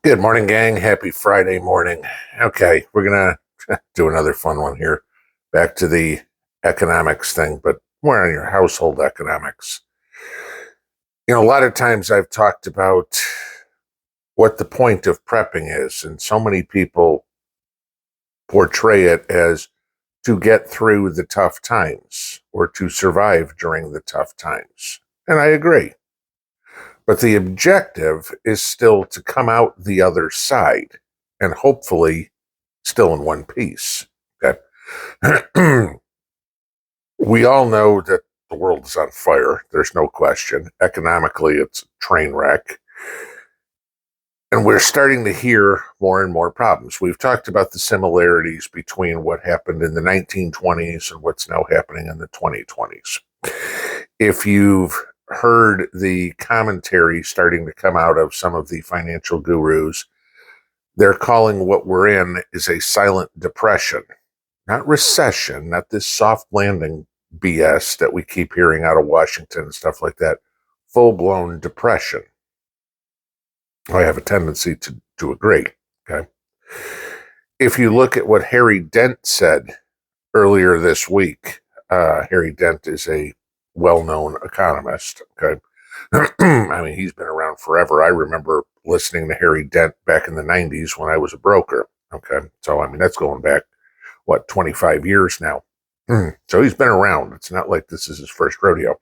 Good morning, gang. Happy Friday morning. Okay, we're going to do another fun one here. Back to the economics thing, but more on your household economics. A lot of times I've talked about what the point of prepping is, and so many people portray it as to get through the tough times or to survive during the tough times. And I agree. But the objective is still to come out the other side and hopefully still in one piece. Okay. We all know that the world is on fire. There's no question. Economically, it's a train wreck. And we're starting to hear more and more problems. We've talked about the similarities between what happened in the 1920s and what's now happening in the 2020s. If you've heard the commentary starting to come out of some of the financial gurus, they're calling what we're in is a silent depression, not recession, not this soft landing BS that we keep hearing out of Washington and stuff like that. Full-blown depression. I have a tendency to agree. Okay. If you look at what Harry Dent said earlier this week, Harry Dent is a well-known economist. Okay. I mean, he's been around forever. I remember listening to Harry Dent back in the 90s when I was a broker. Okay. So, I mean, that's going back, 25 years now. So he's been around. It's not like this is his first rodeo.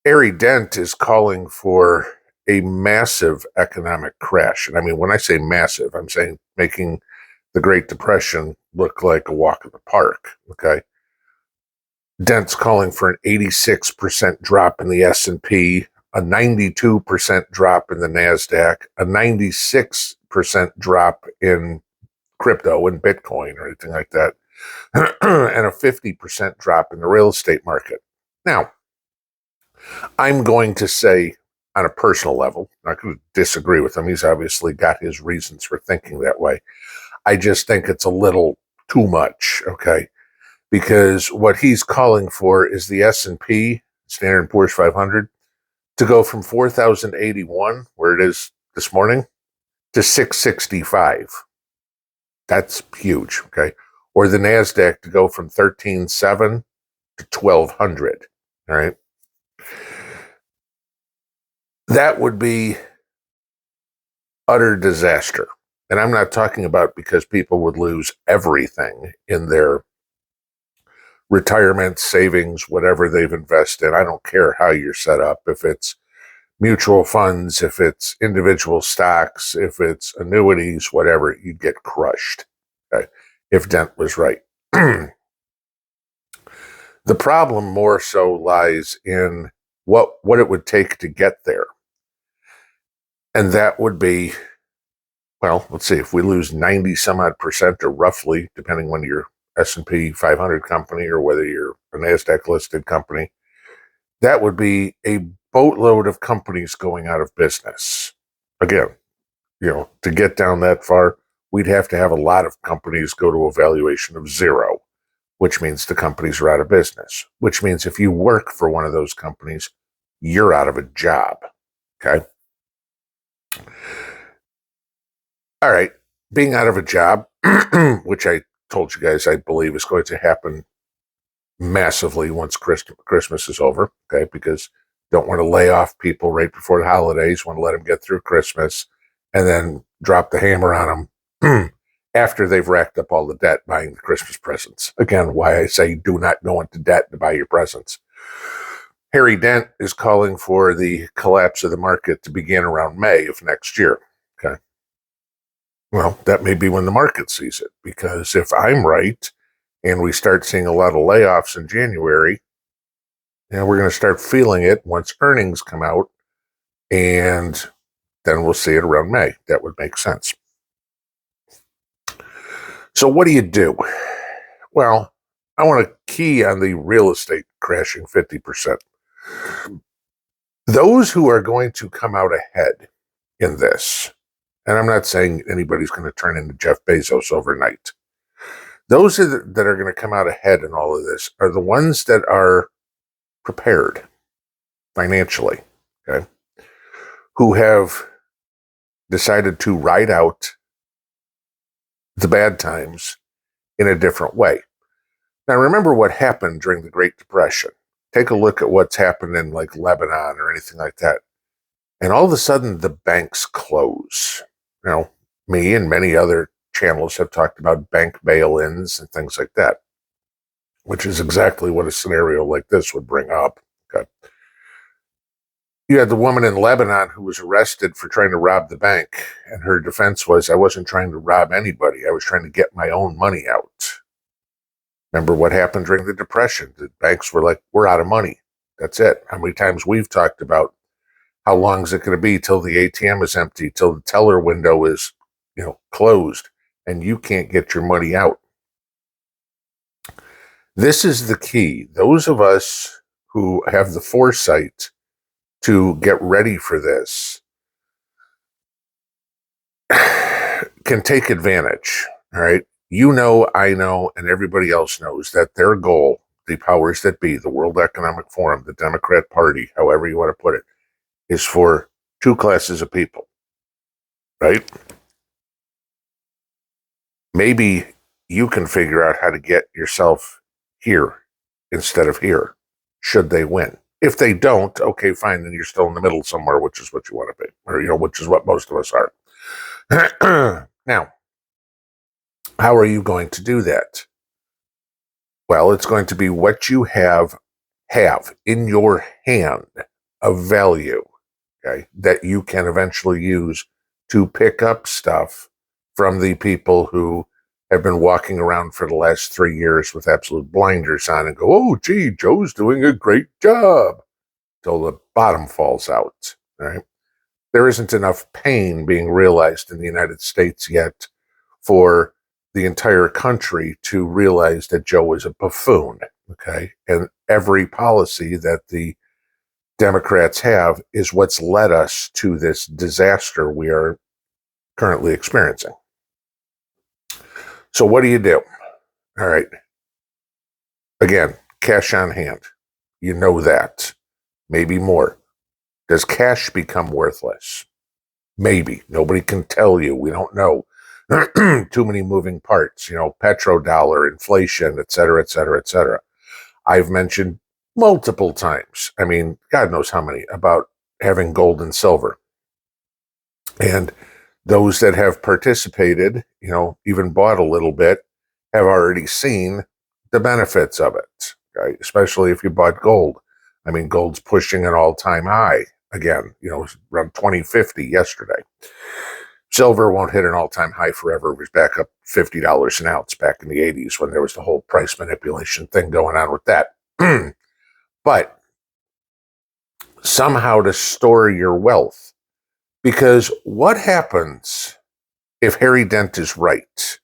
Harry Dent is calling for a massive economic crash. And I mean, when I say massive, I'm saying making the Great Depression look like a walk in the park. Okay. Dent's calling for an 86% drop in the S&P, a 92% drop in the NASDAQ, a 96% drop in crypto and Bitcoin or anything like that, and a 50% drop in the real estate market. Now, I'm going to say on a personal level, I'm not going to disagree with him. He's obviously got his reasons for thinking that way. I just think it's a little too much, okay? Because what he's calling for is the S&P, Standard & Poor's 500, to go from 4,081, where it is this morning, to 665. That's huge, okay? Or the NASDAQ to go from 13,700 to 1,200, all right? That would be utter disaster. And I'm not talking about because people would lose everything in their retirement savings, whatever they've invested. I don't care how you're set up, if it's mutual funds, if it's individual stocks, if it's annuities, whatever, you'd get crushed, okay, if Dent was right. The problem more so lies in what it would take to get there. And that would be, well, let's see, if we lose 90 some odd percent, or roughly, depending on your S&P 500 company or whether you're a NASDAQ listed company, that would be a boatload of companies going out of business. Again, to get down that far, we'd have to have a lot of companies go to a valuation of 0, which means the companies are out of business, which means if you work for one of those companies, you're out of a job. Okay. All right. Being out of a job, which I told you guys I believe is going to happen massively once Christmas is over, okay, because don't want to lay off people right before the holidays, want to let them get through Christmas and then drop the hammer on them after they've racked up all the debt buying the Christmas presents. Again, why I say do not go into debt to buy your presents. Harry Dent is calling for the collapse of the market to begin around May of next year. Okay. Well, that may be when the market sees it, because if I'm right and we start seeing a lot of layoffs in January, we're going to start feeling it once earnings come out, and then we'll see it around May. That would make sense. So what do you do? Well, I want to key on the real estate crashing 50%. Those who are going to come out ahead in this, and I'm not saying anybody's going to turn into Jeff Bezos overnight. Those that are going to come out ahead in all of this are the ones that are prepared financially, okay, who have decided to ride out the bad times in a different way. Now, remember what happened during the Great Depression. Take a look at what's happened in like Lebanon or anything like that. And all of a sudden, the banks close. Me and many other channels have talked about bank bail-ins and things like that, which is exactly what a scenario like this would bring up. Okay. You had the woman in Lebanon who was arrested for trying to rob the bank, and her defense was, I wasn't trying to rob anybody. I was trying to get my own money out. Remember what happened during the Depression? The banks were like, we're out of money. That's it. How many times we've talked about how long is it going to be till the ATM is empty, till the teller window is, closed, and you can't get your money out. This is the key. Those of us who have the foresight to get ready for this can take advantage, all right? I know, and everybody else knows that their goal, the powers that be, the World Economic Forum, the Democrat Party, however you want to put it, is for two classes of people, right? Maybe you can figure out how to get yourself here instead of here, should they win. If they don't, okay, fine, then you're still in the middle somewhere, which is what you want to be, or, which is what most of us are. Now, how are you going to do that? Well, it's going to be what you have in your hand of value, okay, that you can eventually use to pick up stuff from the people who have been walking around for the last 3 years with absolute blinders on and go, oh, gee, Joe's doing a great job, till the bottom falls out, right? There isn't enough pain being realized in the United States yet for the entire country to realize that Joe is a buffoon, okay? And every policy that the Democrats have is what's led us to this disaster we are currently experiencing. So what do you do? All right. Again, cash on hand. You know that. Maybe more. Does cash become worthless? Maybe. Nobody can tell you. We don't know. Too many moving parts, petrodollar, inflation, et cetera, et cetera, et cetera. I've mentioned multiple times, God knows how many, about having gold and silver. And those that have participated, even bought a little bit, have already seen the benefits of it, okay? Especially if you bought gold. Gold's pushing an all-time high again, around 2050 yesterday. Silver won't hit an all-time high forever. It was back up $50 an ounce back in the 80s when there was the whole price manipulation thing going on with that. But somehow to store your wealth. Because what happens if Harry Dent is right?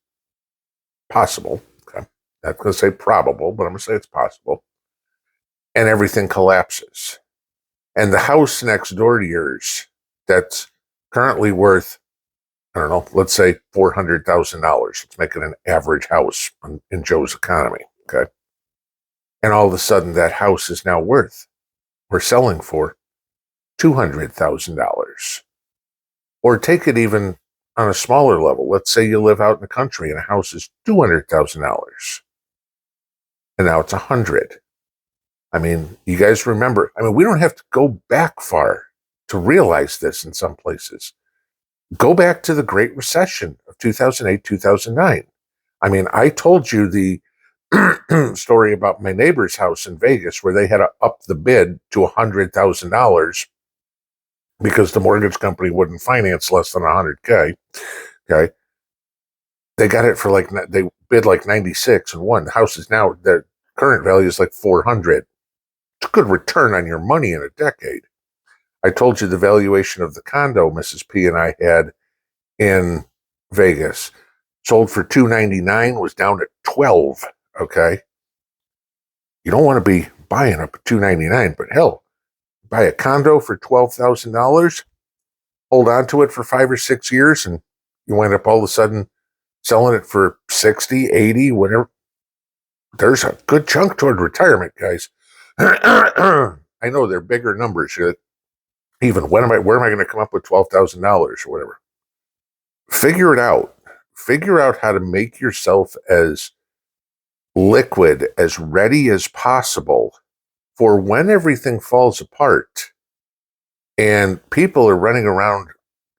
Possible. Okay. Not going to say probable, but I'm going to say it's possible. And everything collapses. And the house next door to yours that's currently worth, I don't know, let's say $400,000. Let's make it an average house in Joe's economy, okay? And all of a sudden that house is now worth, we're selling for $200,000. Or take it even on a smaller level. Let's say you live out in the country and a house is $200,000. And now it's $100,000. You guys remember, we don't have to go back far to realize this in some places. Go back to the Great Recession of 2008, 2009. I told you the story about my neighbor's house in Vegas where they had to up the bid to $100,000 because the mortgage company wouldn't finance less than $100K. Okay. They got it for they bid like 96 and won. The house is now, the current value is like 400. It's a good return on your money in a decade. I told you the valuation of the condo Mrs. P and I had in Vegas sold for $299, was down at $12. Okay. You don't want to be buying up at $299, but hell, buy a condo for $12,000, hold on to it for 5 or 6 years, and you wind up all of a sudden selling it for 60, 80, whatever. There's a good chunk toward retirement, guys. I know they're bigger numbers. Even where am I going to come up with $12,000 or whatever? Figure it out. Figure out how to make yourself as liquid, as ready as possible for when everything falls apart and people are running around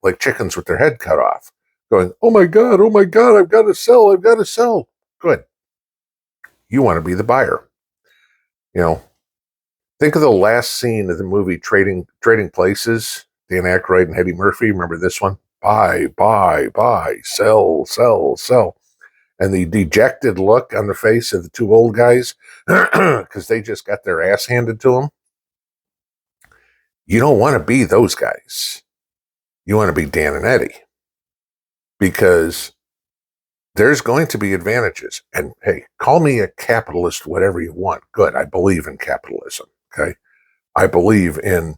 like chickens with their head cut off, going, oh my God, I've got to sell, I've got to sell. Good. You want to be the buyer. You know, think of the last scene of the movie Trading Places. Dan Aykroyd and Eddie Murphy. Remember this one? Buy, sell, sell, sell. And the dejected look on the face of the two old guys because they just got their ass handed to them. You don't want to be those guys. You want to be Dan and Eddie because there's going to be advantages. And hey, call me a capitalist, whatever you want. Good. I believe in capitalism. Okay. I believe in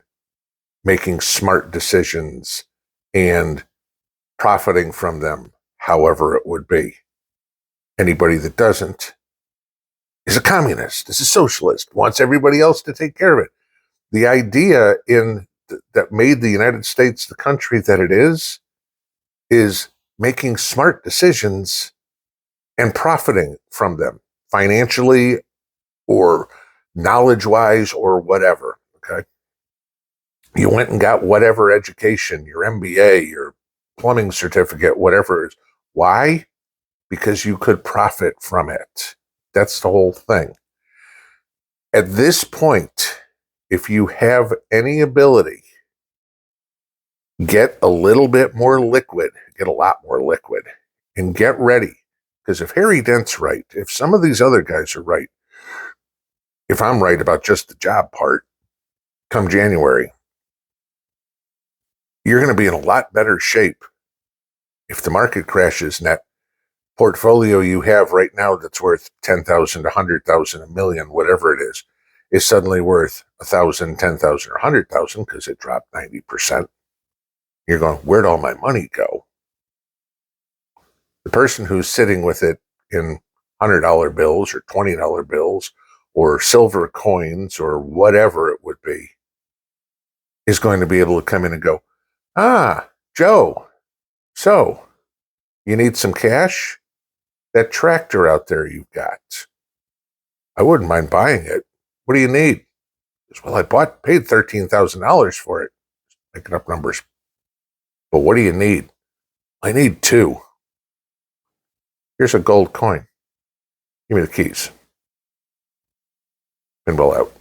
making smart decisions and profiting from them, however it would be. Anybody that doesn't is a communist, is a socialist, wants everybody else to take care of it. The idea that made the United States the country that it is making smart decisions and profiting from them financially or knowledge-wise or whatever, okay? You went and got whatever education, your MBA, your plumbing certificate, whatever it is. Why? Because you could profit from it. That's the whole thing. At this point, if you have any ability, get a little bit more liquid, get a lot more liquid, and get ready. Because if Harry Dent's right, if some of these other guys are right, if I'm right about just the job part, come January, you're going to be in a lot better shape if the market crashes and that portfolio you have right now that's worth 10,000, 100,000, a million, whatever it is suddenly worth 1,000, 10,000, or 100,000 because it dropped 90%. You're going, where'd all my money go? The person who's sitting with it in $100 bills or $20 bills or silver coins or whatever it would be is going to be able to come in and go, Joe, so you need some cash? That tractor out there you've got, I wouldn't mind buying it. What do you need? Well, I paid $13,000 for it. Making up numbers. But what do you need? I need 2. Here's a gold coin. Give me the keys. Pinball out.